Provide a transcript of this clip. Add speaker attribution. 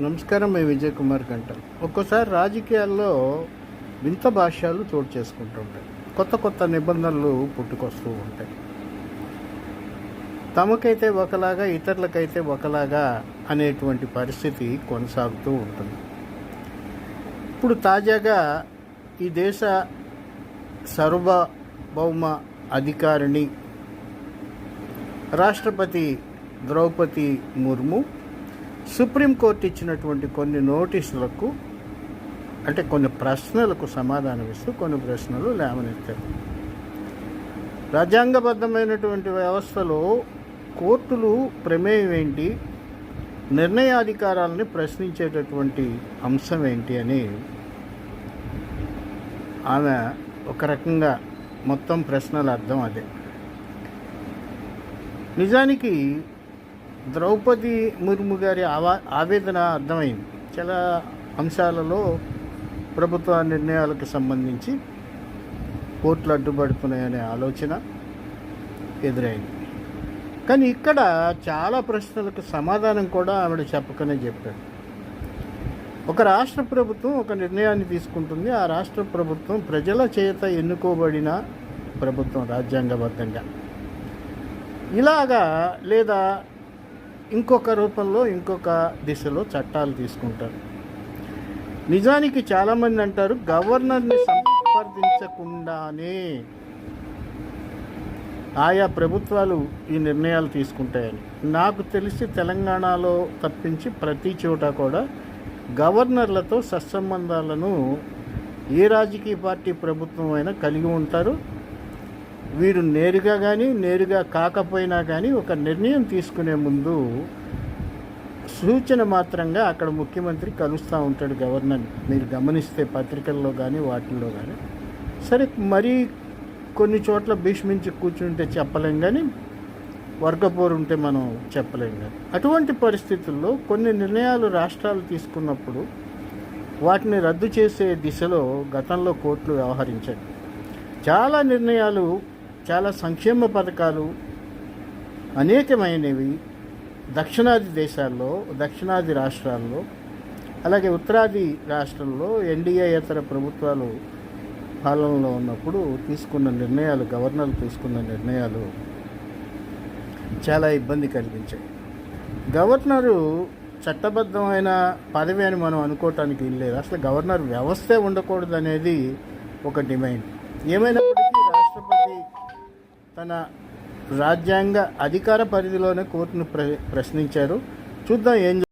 Speaker 1: నమస్కారం. మీ విజయ్ కుమార్ గంట. ఒక్కోసారి రాజకీయాల్లో వింత భాష్యాలు చోటు చేసుకుంటుంటాయి. కొత్త కొత్త నిబంధనలు పుట్టుకొస్తూ ఉంటాయి. తమకైతే ఒకలాగా, ఇతరులకైతే ఒకలాగా అనేటువంటి పరిస్థితి కొనసాగుతూ ఉంటుంది. ఇప్పుడు తాజాగా ఈ దేశ సార్వభౌమ అధికారిని రాష్ట్రపతి ద్రౌపది ముర్ము సుప్రీంకోర్టు ఇచ్చినటువంటి కొన్ని నోటీసులకు, అంటే కొన్ని ప్రశ్నలకు సమాధానం ఇస్తూ కొన్ని ప్రశ్నలు లేవనెత్తారు. రాజ్యాంగబద్ధమైనటువంటి వ్యవస్థలో కోర్టులు ప్రమేయం ఏంటి, నిర్ణయాధికారాలని ప్రశ్నించేటటువంటి అంశం ఏంటి అని ఆమె ఒక రకంగా మొత్తం ప్రశ్నల అర్థం అదే. నిజానికి ద్రౌపది ముర్ము గారి ఆవేదన అర్థమైంది. చాలా అంశాలలో ప్రభుత్వ నిర్ణయాలకు సంబంధించి కోర్టులు అడ్డుపడుతున్నాయనే ఆలోచన ఎదురైంది. కానీ ఇక్కడ చాలా ప్రశ్నలకు సమాధానం కూడా ఆవిడ చెప్పకనే చెప్పాడు. ఒక రాష్ట్ర ప్రభుత్వం ఒక నిర్ణయాన్ని తీసుకుంటుంది. ఆ రాష్ట్ర ప్రభుత్వం ప్రజల చేత ఎన్నుకోబడిన ప్రభుత్వం రాజ్యాంగబద్ధంగా, ఇలాగా లేదా ఇంకొక రూపంలో ఇంకొక దిశలో చట్టాలు తీసుకుంటారు. నిజానికి చాలామంది అంటారు గవర్నర్ని సంప్రదించకుండానే ఆయా ప్రభుత్వాలు ఈ నిర్ణయాలు తీసుకుంటాయని. నాకు తెలిసి తెలంగాణలో తప్పించి ప్రతి చోట కూడా గవర్నర్లతో సత్సంబంధాలను ఏ రాజకీయ పార్టీ ప్రభుత్వం అయినా కలిగి ఉంటారు. వీరు నేరుగా కానీ నేరుగా కాకపోయినా కానీ ఒక నిర్ణయం తీసుకునే ముందు సూచన మాత్రంగా అక్కడ ముఖ్యమంత్రి కలుస్తూ ఉంటాడు గవర్నర్ని. మీరు గమనిస్తే పత్రికల్లో కానీ వాటిల్లో కానీ. సరే, మరీ కొన్ని చోట్ల భీష్మించి కూర్చుంటే చెప్పలేం, కానీ వర్గపోరు ఉంటే మనం చెప్పలేం. కానీ అటువంటి పరిస్థితుల్లో కొన్ని నిర్ణయాలు రాష్ట్రాలు తీసుకున్నప్పుడు వాటిని రద్దు చేసే దిశలో గతంలో కోర్టులు వ్యవహరించాయి. చాలా నిర్ణయాలు, చాలా సంక్షేమ పథకాలు అనేకమైనవి దక్షిణాది దేశాల్లో, దక్షిణాది రాష్ట్రాల్లో, అలాగే ఉత్తరాది రాష్ట్రంలో ఎన్డీఏతర ప్రభుత్వాలు పాలనలో ఉన్నప్పుడు తీసుకున్న నిర్ణయాలు, గవర్నర్లు తీసుకున్న నిర్ణయాలు చాలా ఇబ్బంది కలిగించాయి. గవర్నరు చట్టబద్ధమైన పదవి అని మనం అనుకోవటానికి లేదు. అసలు గవర్నర్ వ్యవస్థే ఉండకూడదు అనేది ఒక డిమాండ్. ఏమైనప్పటికీ రాష్ట్రపతి తన రాజ్యాంగ అధికార పరిధిలోనే కోర్టును ప్రశ్నించారు. చూద్దాం ఏం